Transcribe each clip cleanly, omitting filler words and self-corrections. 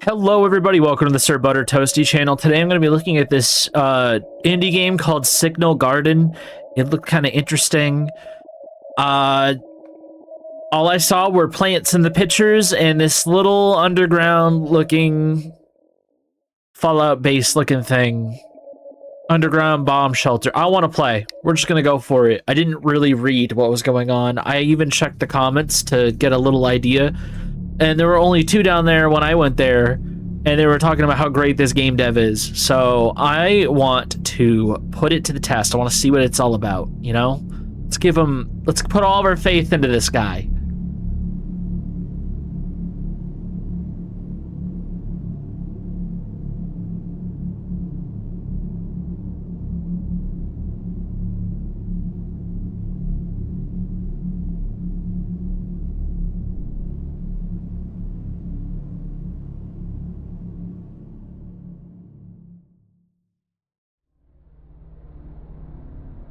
Hello everybody, welcome to the Sir Butter Toasty channel. Today I'm going to be looking at this indie game called Signal Garden. It looked kind of interesting. All I saw were plants in the pictures and this little underground looking Fallout base looking thing. Underground bomb shelter. I want to play. We're just going to go for it. I didn't really read what was going on. I even checked the comments to get a little idea. And there were only 2 down there when I went there, and they were talking about how great this game dev is. So I want to put it to the test. I want to see what it's all about, you know? Let's put all of our faith into this guy.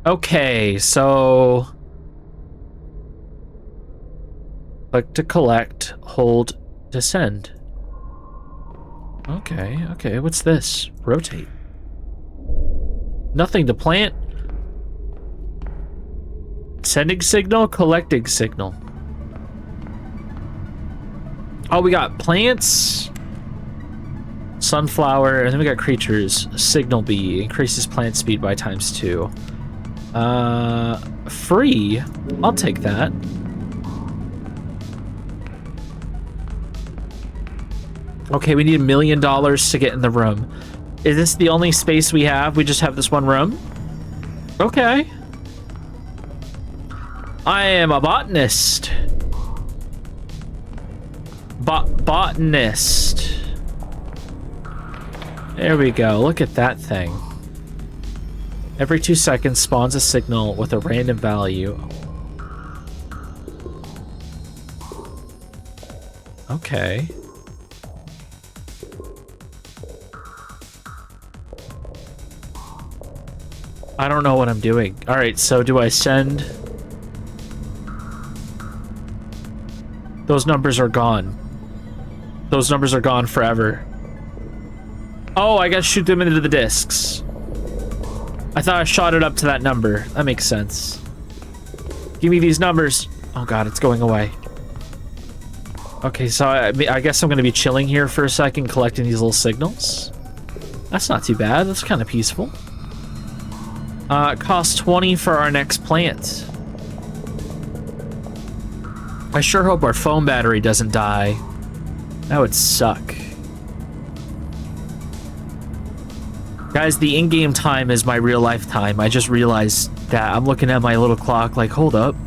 Okay, so click to collect, hold to send. Okay, what's this? Rotate. Nothing to plant. Sending signal, collecting signal. Oh, we got plants, sunflower, and then we got creatures. Signal bee increases plant speed by ×2. Free? I'll take that. Okay, we need $1 million to get in the room. Is this the only space we have? We just have this one room? Okay. I am a botanist. Botanist. There we go. Look at that thing. Every 2 seconds spawns a signal with a random value. Okay. I don't know what I'm doing. Alright, so do I send... Those numbers are gone. Those numbers are gone forever. Oh, I gotta shoot them into the discs. I thought I shot it up to that number. That makes sense. Give me these numbers. Oh god, it's going away. Okay, so I guess I'm going to be chilling here for a second, collecting these little signals. That's not too bad. That's kind of peaceful. It costs 20 for our next plant. I sure hope our phone battery doesn't die. That would suck. Guys, the in-game time is my real life time. I just realized that. I'm looking at my little clock like, hold up.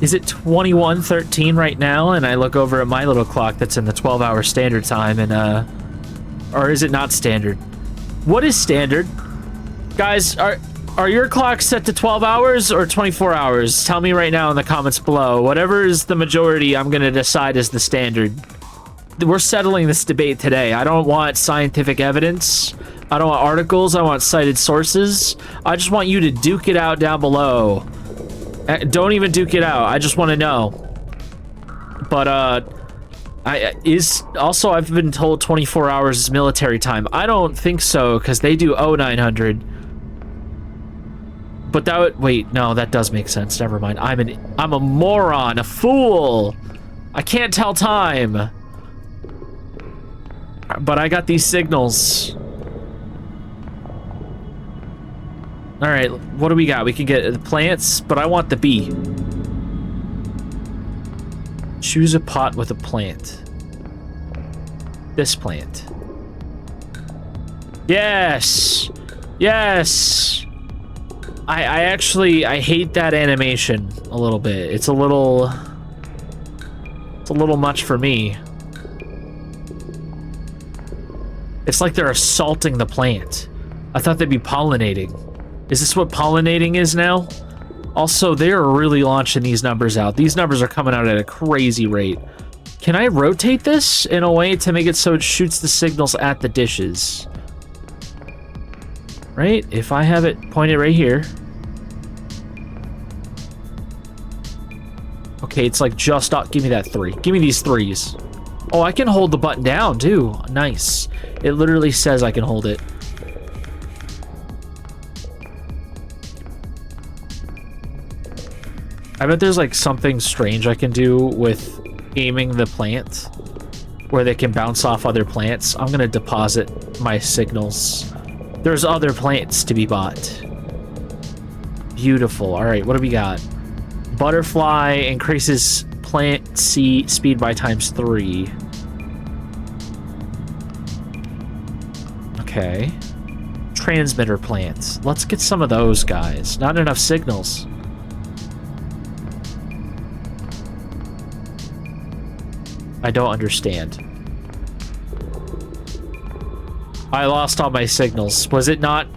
Is it 21:13 right now? And I look over at my little clock that's in the 12-hour standard time and, or is it not standard? What is standard? Guys, are your clocks set to 12 hours or 24 hours? Tell me right now in the comments below. Whatever is the majority, I'm gonna decide is the standard. We're settling this debate today. I don't want scientific evidence. I don't want articles. I want cited sources. I just want you to duke it out down below. Don't even duke it out. I just want to know. But, I've been told 24 hours is military time. I don't think so, because they do 0900. But that would... Wait, no, that does make sense. Never mind. I'm a moron. A fool. I can't tell time. But I got these signals. Alright, what do we got? We can get the plants, but I want the bee. Choose a pot with a plant. This plant. Yes! Yes! I hate that animation a little bit. It's a little much for me. It's like they're assaulting the plant. I thought they'd be pollinating. Is this what pollinating is now? Also, they're really launching these numbers out. These numbers are coming out at a crazy rate. Can I rotate this in a way to make it so it shoots the signals at the dishes? Right? If I have it pointed right here. Okay, it's like just... give me that 3. Give me these 3s. Oh, I can hold the button down, too. Nice. It literally says I can hold it. I bet there's, like, something strange I can do with aiming the plant, where they can bounce off other plants. I'm gonna deposit my signals. There's other plants to be bought. Beautiful. All right, what do we got? Butterfly increases plant speed by ×3. Okay. Transmitter plants. Let's get some of those guys. Not enough signals. I don't understand. I lost all my signals. Was it not?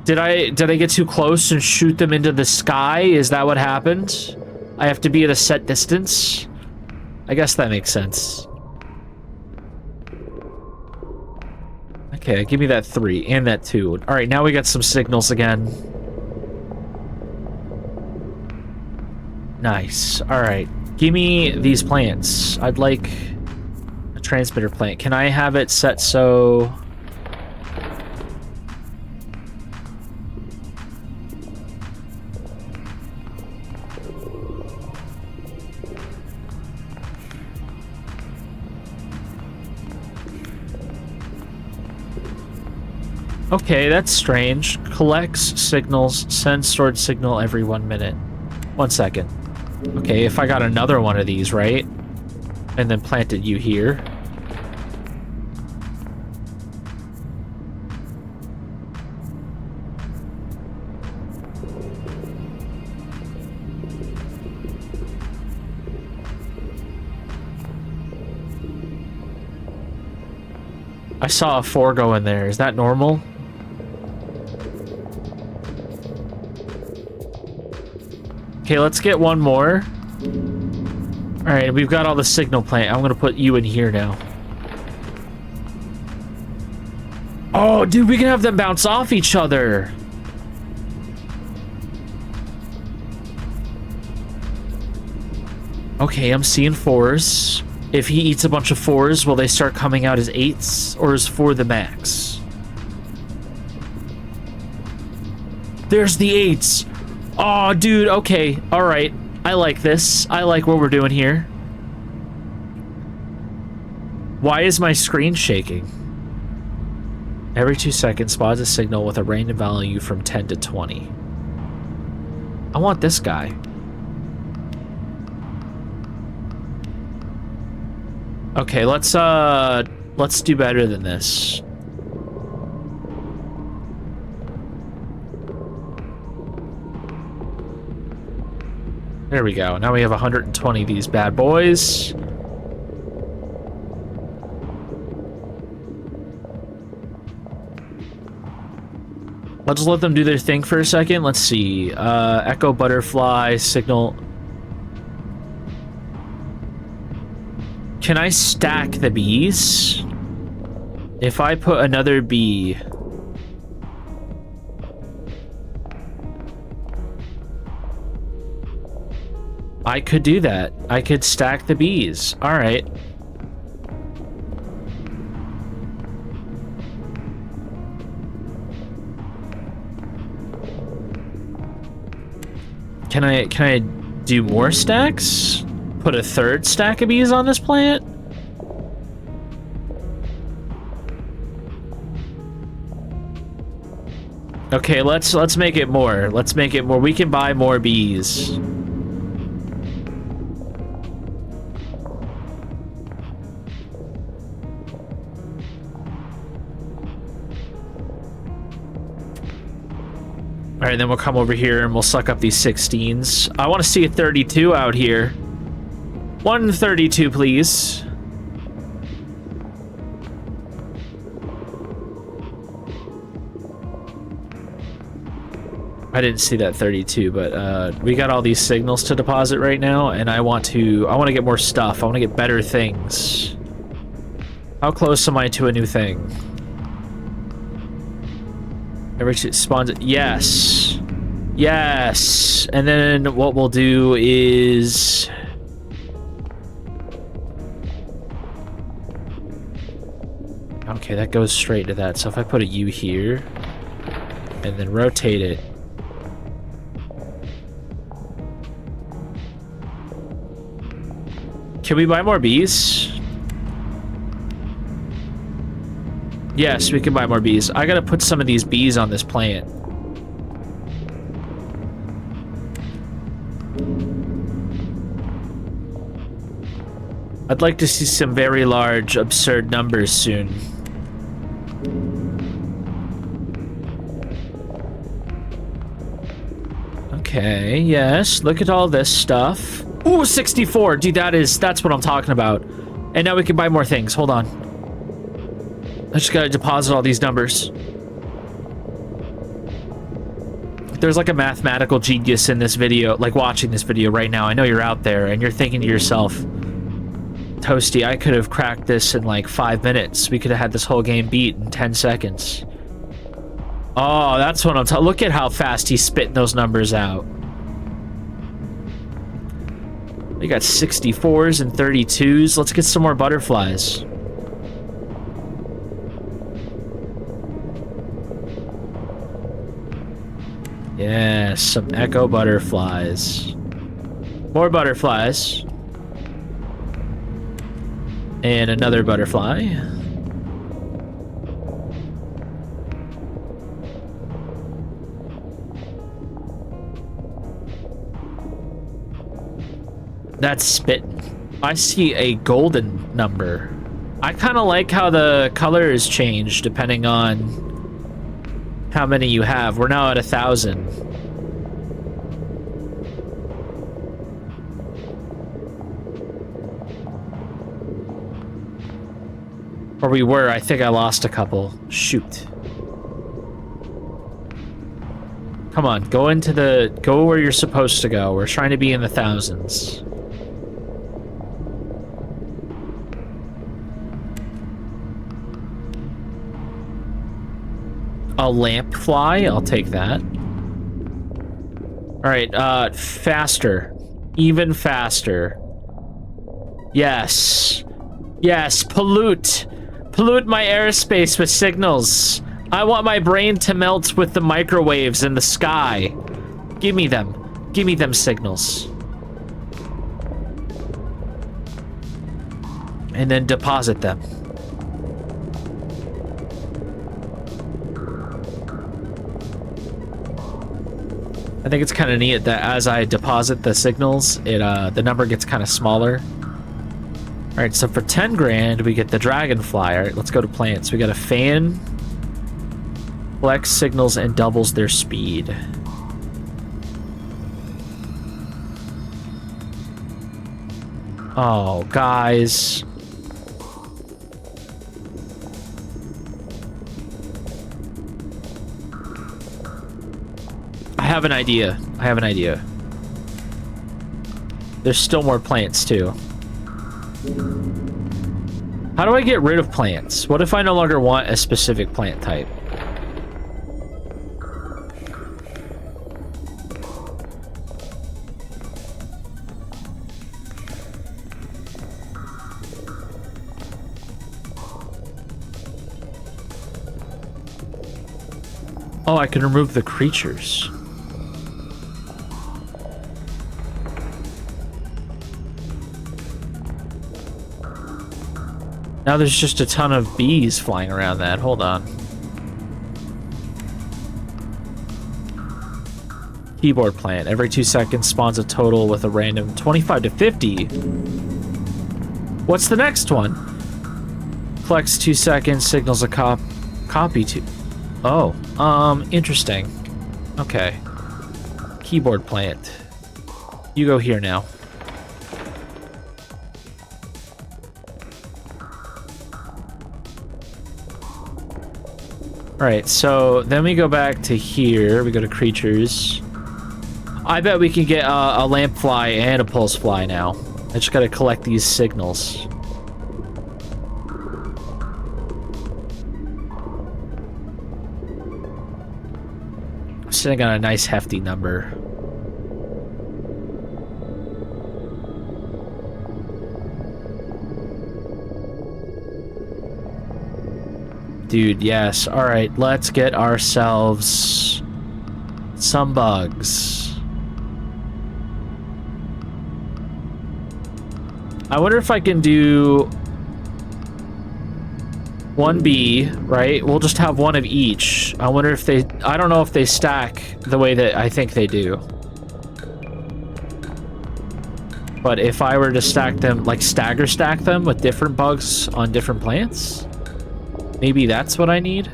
Did I get too close and shoot them into the sky? Is that what happened? I have to be at a set distance? I guess that makes sense. Okay, give me that 3 and that 2. All right, now we got some signals again. Nice. All right. Give me these plants. I'd like a transmitter plant. Can I have it set so... Okay, that's strange. Collects signals, sends stored signal every 1 minute. 1 second. Okay, if I got another one of these, right? And then planted you here. I saw a 4 go in there. Is that normal? Okay, let's get one more. Alright, we've got all the signal plant. I'm gonna put you in here now. Oh, dude, we can have them bounce off each other. Okay, I'm seeing 4s. If he eats a bunch of 4s, will they start coming out as 8s? Or is 4 the max? There's the 8s. Oh, dude, okay. All right. I like this. I like what we're doing here. Why is my screen shaking? Every 2 seconds, spots a signal with a random value from 10 to 20. I want this guy. Okay, let's do better than this. There we go. Now we have 120 of these bad boys. I'll just let them do their thing for a second. Let's see. Echo butterfly signal. Can I stack the bees? If I put another bee... I could do that. I could stack the bees. All right. Can I do more stacks? Put a 3rd stack of bees on this plant? Okay, let's make it more. Let's make it more. We can buy more bees. All right, then we'll come over here and we'll suck up these 16s. I want to see a 32 out here. 132, please. I didn't see that 32, but we got all these signals to deposit right now, and I want to get more stuff. I want to get better things. How close am I to a new thing? Every spawns it. Yes. Yes. And then what we'll do is Okay, that goes straight to that. So if I put a U here and then rotate it. Can we buy more bees? Yes, we can buy more bees. I gotta put some of these bees on this plant. I'd like to see some very large, absurd numbers soon. Okay, yes, look at all this stuff. Ooh, 64! Dude, that's what I'm talking about. And now we can buy more things. Hold on. I just gotta deposit all these numbers. There's like a mathematical genius in this video, like watching this video right now. I know you're out there and you're thinking to yourself, Toasty, I could have cracked this in like 5 minutes. We could have had this whole game beat in 10 seconds. Oh, that's what I'm talking. Look at how fast he's spitting those numbers out. We got 64s and 32s. Let's get some more butterflies. Yeah, some echo butterflies. More butterflies. And another butterfly. That's spitting. I see a golden number. I kind of like how the color is changed depending on how many you have. We're now at 1,000. Or we were. I think I lost a couple. Shoot. Come on, go where you're supposed to go. We're trying to be in the thousands. A lamp fly? I'll take that. Alright, faster. Even faster. Yes. Yes, pollute. Pollute my airspace with signals. I want my brain to melt with the microwaves in the sky. Give me them. Give me them signals. And then deposit them. I think it's kind of neat that as I deposit the signals, the number gets kind of smaller. All right, so for 10 grand, we get the dragonfly. All right, let's go to plants. We got a fan, collects signals and doubles their speed. Oh, guys. I have an idea. I have an idea. There's still more plants, too. How do I get rid of plants? What if I no longer want a specific plant type? Oh, I can remove the creatures. Now there's just a ton of bees flying around that. Hold on. Keyboard plant. Every 2 seconds spawns a total with a random 25 to 50. What's the next one? Collects 2 seconds, signals a copy to... Oh, interesting. Okay. Keyboard plant. You go here now. Alright, so then we go back to here. We go to creatures. I bet we can get a lamp fly and a pulse fly now. I just gotta collect these signals. I'm sitting on a nice hefty number. Dude, yes. All right, let's get ourselves some bugs. I wonder if I can do 1B, right? We'll just have one of each. I wonder if they... I don't know if they stack the way that I think they do. But if I were to stack them, like stagger stack them with different bugs on different plants, maybe that's what I need.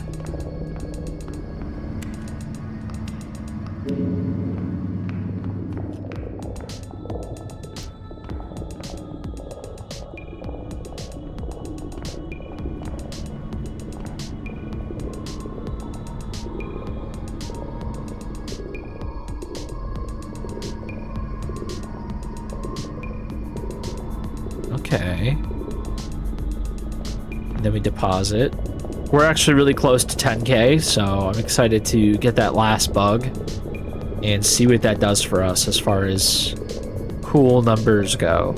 Okay. And then we deposit. We're actually really close to 10K, so I'm excited to get that last bug and see what that does for us as far as cool numbers go.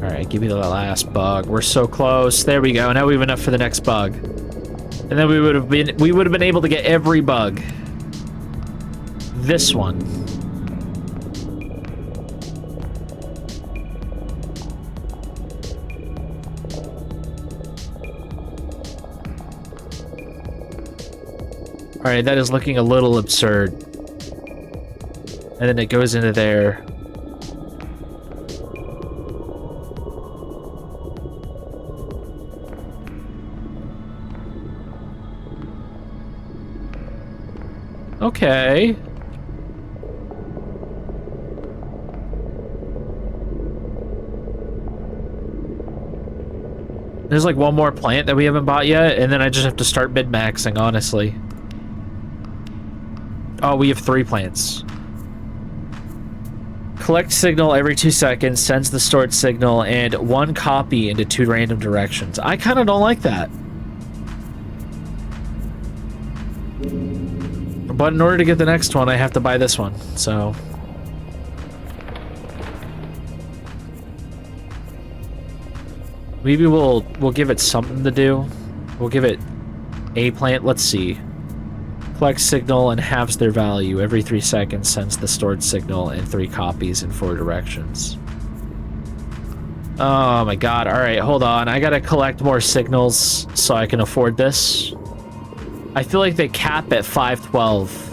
Alright, give me the last bug. We're so close. There we go. Now we have enough for the next bug. And then we would have been able to get every bug. This one. Alright, that is looking a little absurd. And then it goes into there. Okay. There's like one more plant that we haven't bought yet, and then I just have to start mid-maxing, honestly. Oh, we have 3 plants. Collect signal every 2 seconds, sends the stored signal, and 1 copy into 2 random directions. I kind of don't like that. But in order to get the next one, I have to buy this one, so... Maybe we'll give it something to do. We'll give it a plant. Let's see. Collect signal and halves their value. Every 3 seconds sends the stored signal and 3 copies in 4 directions. Oh my god. Alright, hold on. I gotta collect more signals so I can afford this. I feel like they cap at 512.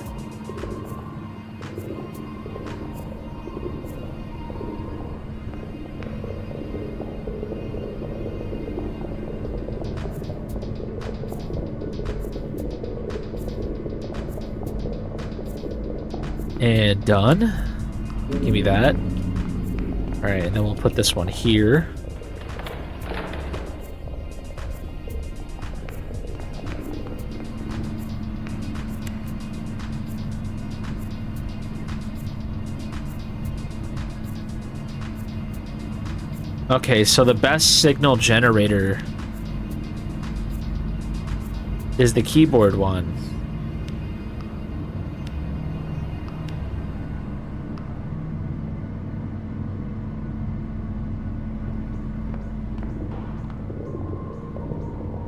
And done. Give me that. Alright, and then we'll put this one here. Okay, so the best signal generator is the keyboard one.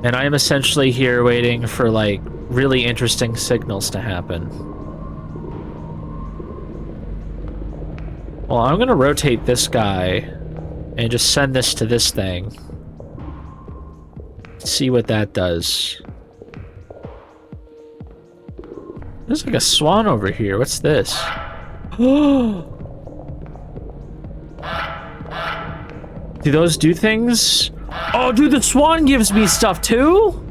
And I am essentially here waiting for, like, really interesting signals to happen. Well, I'm gonna rotate this guy and just send this to this thing. See what that does. There's like a swan over here. What's this? Do those do things? Oh, dude, the swan gives me stuff too?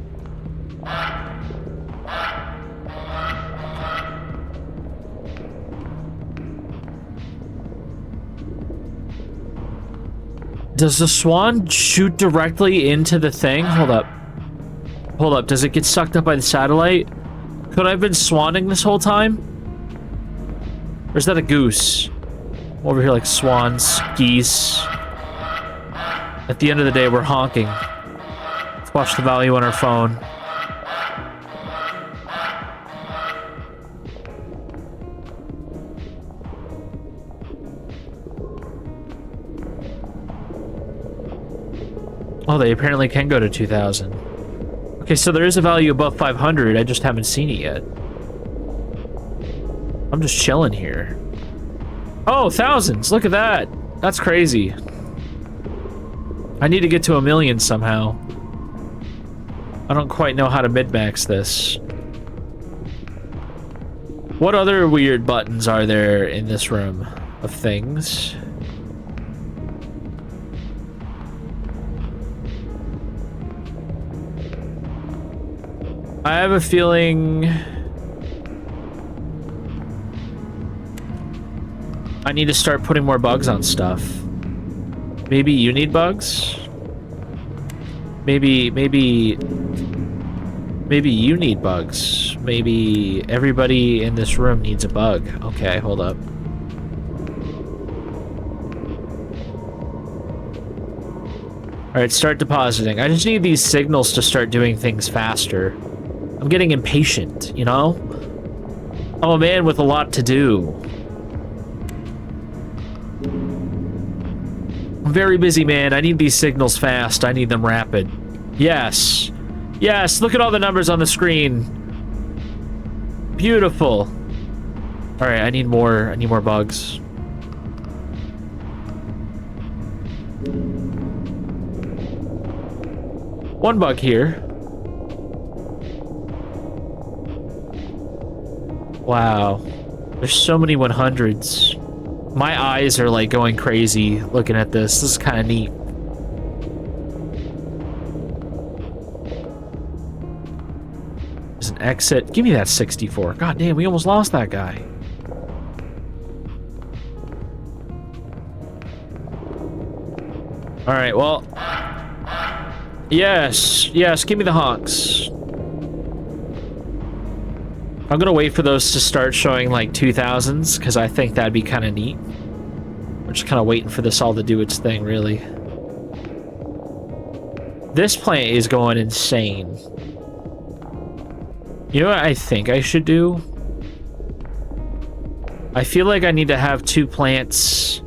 Does the swan shoot directly into the thing? Hold up. Hold up. Does it get sucked up by the satellite? Could I have been swanning this whole time? Or is that a goose? Over here like swans, geese. At the end of the day, we're honking. Let's watch the value on our phone. Oh, they apparently can go to 2,000. Okay, so there is a value above 500. I just haven't seen it yet. I'm just chilling here. Oh, thousands. Look at that. That's crazy. I need to get to 1,000,000 somehow. I don't quite know how to mid-max this. What other weird buttons are there in this room of things? I have a feeling I need to start putting more bugs on stuff. Maybe you need bugs? Maybe you need bugs. Maybe everybody in this room needs a bug. Okay, hold up. Alright, start depositing. I just need these signals to start doing things faster. I'm getting impatient, you know? I'm a man with a lot to do. I'm very busy, man. I need these signals fast. I need them rapid. Yes. Yes, look at all the numbers on the screen. Beautiful. All right, I need more bugs. One bug here. Wow. There's so many 100s. My eyes are like going crazy looking at this. This is kind of neat. There's an exit. Give me that 64. God damn, we almost lost that guy. All right, well. Yes, give me the honks. I'm gonna wait for those to start showing like 2,000s because I think that'd be kind of neat. We're just kind of waiting for this all to do its thing, really. This plant is going insane. You know what I think I should do? I feel like I need to have 2 plants.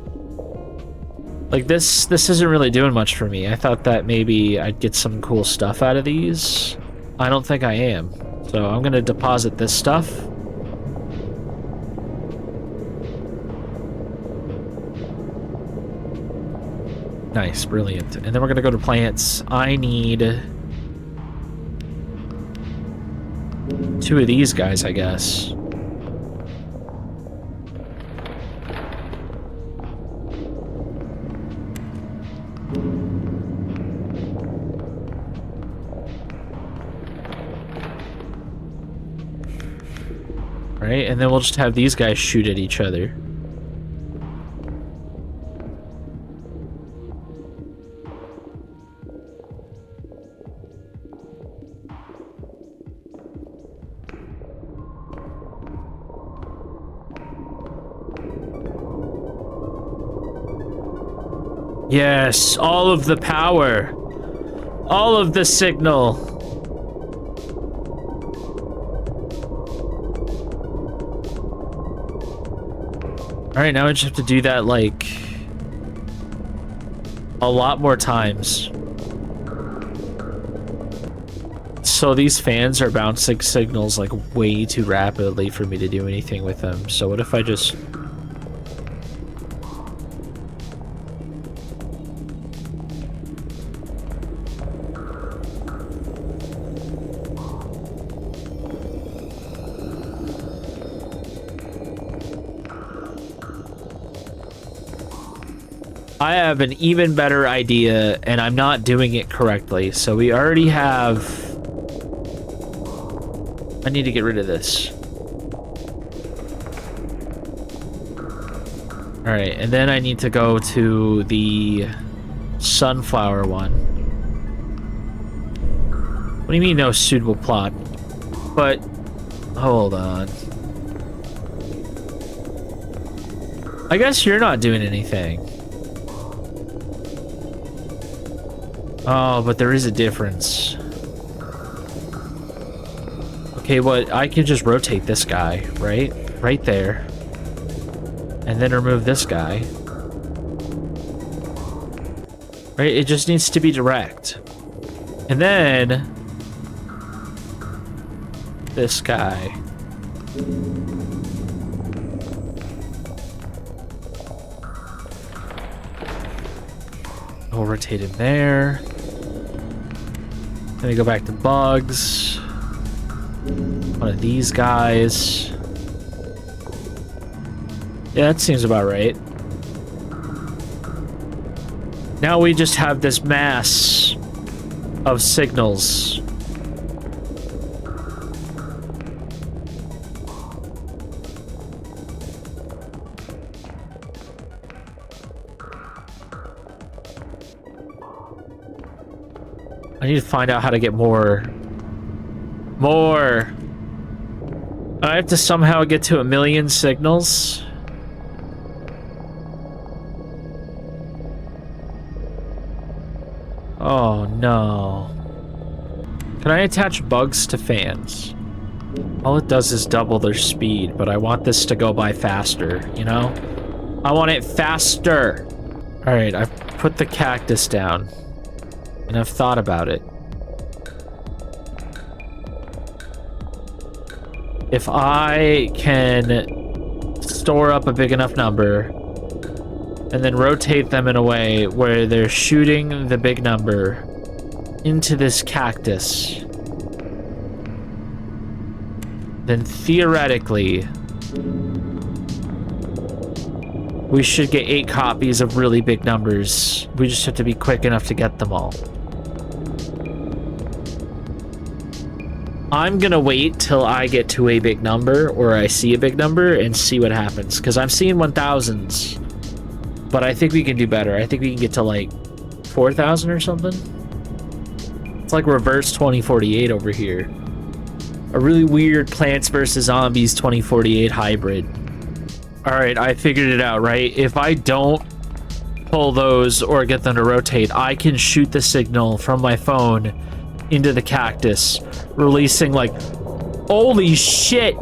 Like this isn't really doing much for me. I thought that maybe I'd get some cool stuff out of these. I don't think I am. So I'm gonna deposit this stuff. Nice, brilliant. And then we're gonna go to plants. I need 2 of these guys, I guess. Right, and then we'll just have these guys shoot at each other. Yes, all of the power. All of the signal. Alright, now I just have to do that, like, a lot more times. So these fans are bouncing signals, like, way too rapidly for me to do anything with them. So what if I just... I have an even better idea, and I'm not doing it correctly. So we already have... I need to get rid of this. Alright, and then I need to go to the sunflower one. What do you mean no suitable plot? But... hold on. I guess you're not doing anything. Oh, but there is a difference. Okay, what? I can just rotate this guy, right? Right there. And then remove this guy. Right? It just needs to be direct. And then this guy. We'll rotate him there. Then we go back to bugs. One of these guys. Yeah, that seems about right. Now we just have this mass of signals. I need to find out how to get more. More! I have to somehow get to 1,000,000 signals. Oh no. Can I attach bugs to fans? All it does is double their speed, but I want this to go by faster, you know? I want it faster! Alright, I've put the cactus down. And I've thought about it. If I can store up a big enough number and then rotate them in a way where they're shooting the big number into this cactus, then theoretically we should get 8 copies of really big numbers. We just have to be quick enough to get them all. I'm gonna wait till I get to a big number or I see a big number and see what happens, because I'm seeing 1000s, but I think we can do better. I think we can get to like 4,000 or something. It's like reverse 2048 over here. A really weird Plants vs. Zombies 2048 hybrid. Alright, I figured it out, right? If I don't pull those or get them to rotate, I can shoot the signal from my phone into the cactus, releasing like, holy shit!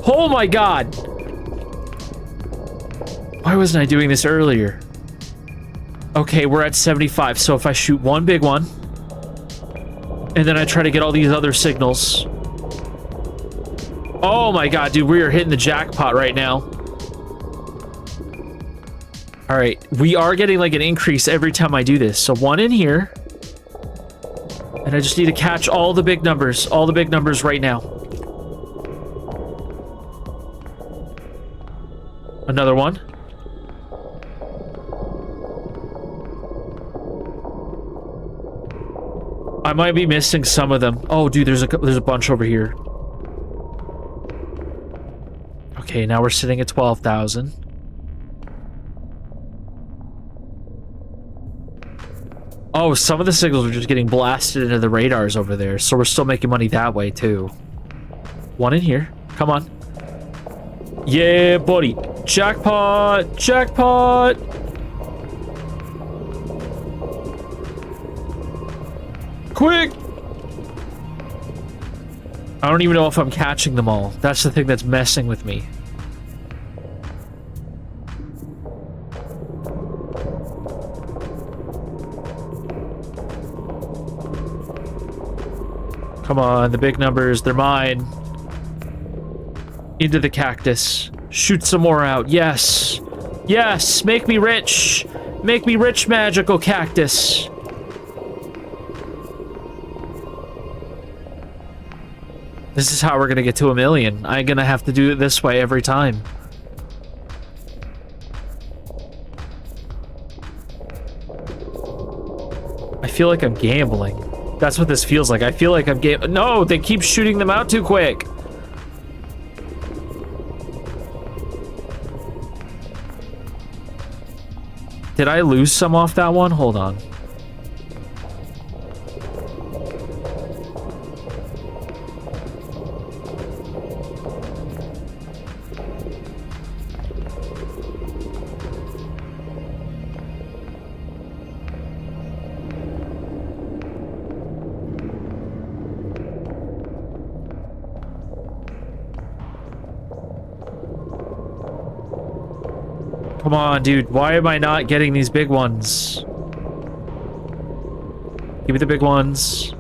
Oh my god! Why wasn't I doing this earlier? Okay, we're at 75, so if I shoot one big one, and then I try to get all these other signals. Oh my god, dude, we are hitting the jackpot right now. Alright, we are getting like an increase every time I do this. So one in here. And I just need to catch all the big numbers right now. Another one. I might be missing some of them. Oh, dude, there's a bunch over here. Okay, now we're sitting at 12,000. Oh, some of the signals are just getting blasted into the radars over there, so we're still making money that way, too. One in here. Come on. Yeah, buddy. Jackpot! Jackpot! Quick! I don't even know if I'm catching them all. That's the thing that's messing with me. Come on, the big numbers, they're mine. Into the cactus. Shoot some more out. Yes. Yes, make me rich. Make me rich, magical cactus. This is how we're gonna get to 1,000,000. I'm gonna have to do it this way every time. I feel like I'm gambling. That's what this feels like. I feel like I'm No, they keep shooting them out too quick. Did I lose some off that one? Hold on. Come on, dude. Why am I not getting these big ones? Give me the big ones.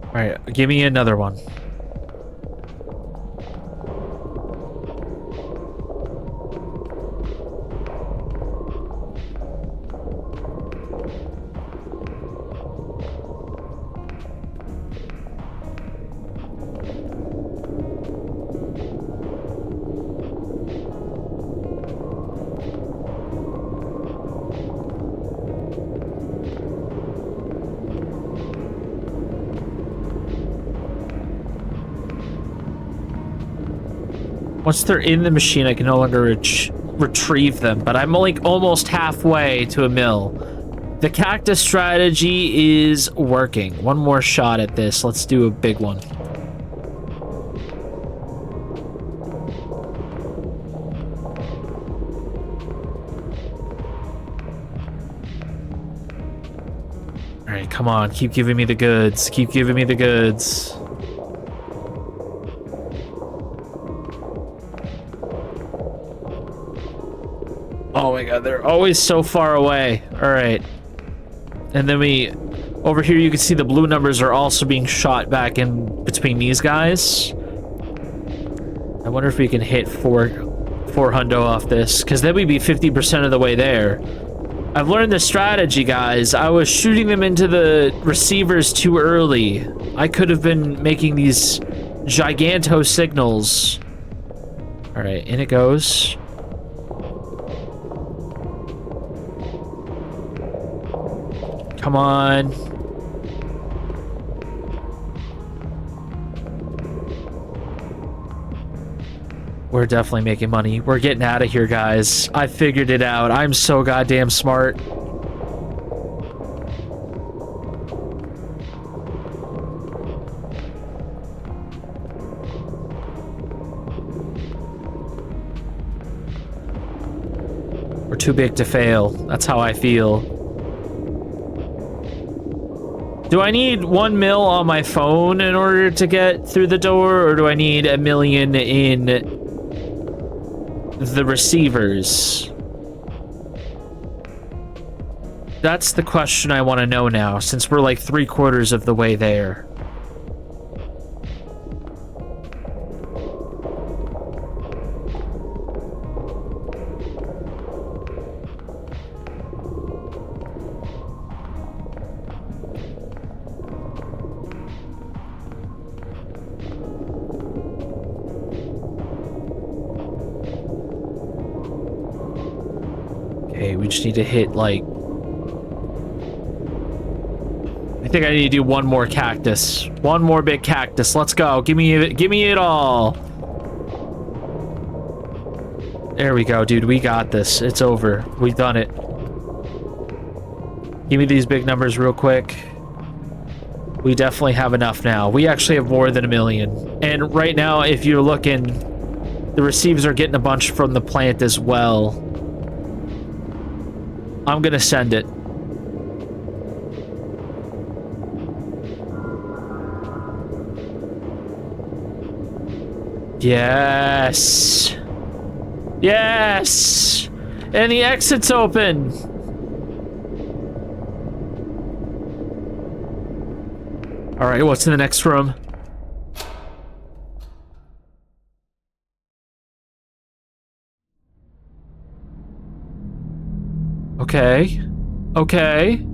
All right, give me another one. Once they're in the machine, I can no longer retrieve them, but I'm like almost halfway to a mill. The cactus strategy is working. One more shot at this. Let's do a big one. All right, come on. Keep giving me the goods. Keep giving me the goods. Oh my god, they're always so far away. All right. And then over here you can see the blue numbers are also being shot back in between these guys. I wonder if we can hit four hundo off this, because then we'd be 50% of the way there. I've learned the strategy, guys. I was shooting them into the receivers too early. I could have been making these giganto signals. All right, in it goes. Come on. We're definitely making money. We're getting out of here, guys. I figured it out. I'm so goddamn smart. We're too big to fail. That's how I feel. Do I need 1 mil on my phone in order to get through the door, or do I need 1 million in the receivers? That's the question I want to know now, since we're like 3/4 of the way there. Okay, we just need to hit, like... I think I need to do one more cactus. One more big cactus. Let's go. Give me it all. There we go, dude. We got this. It's over. We've done it. Give me these big numbers real quick. We definitely have enough now. We actually have more than 1 million. And right now, if you're looking, the receivers are getting a bunch from the plant as well. I'm gonna send it. Yes. Yes. And the exit's open. All right, what's in the next room? Okay. Okay.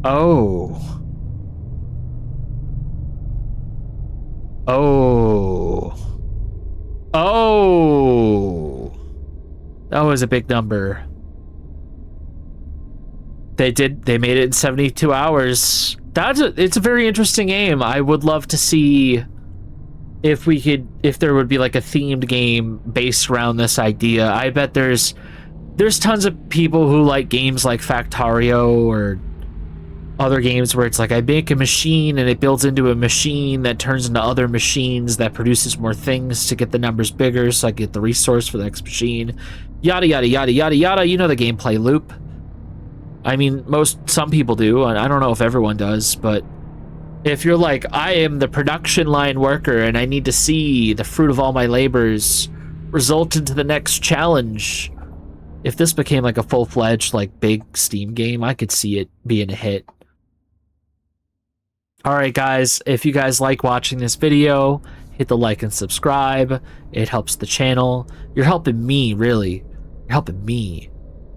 Oh. Oh. Oh. That was a big number. They made it in 72 hours. It's a very interesting game. I would love to see if there would be like a themed game based around this idea. I bet there's tons of people who like games like Factorio or other games where it's like I make a machine and it builds into a machine that turns into other machines that produces more things to get the numbers bigger so I get the resource for the next machine. Yada, yada, yada, yada, yada. You know the gameplay loop. I mean, some people do, and I don't know if everyone does, but if you're like, I am the production line worker and I need to see the fruit of all my labors result into the next challenge. If this became like a full-fledged, like, big Steam game, I could see it being a hit. Alright guys, if you guys like watching this video, hit the like and subscribe. It helps the channel. You're helping me, really. You're helping me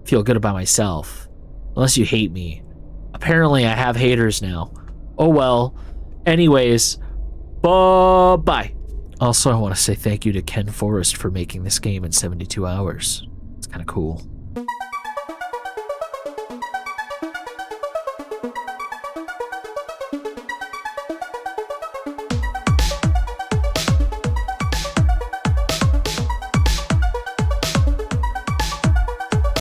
feel good about myself. Unless you hate me. Apparently I have haters now. Oh well. Anyways, bye-bye. Also, I want to say thank you to Ken Forrest for making this game in 72 hours. It's kind of cool.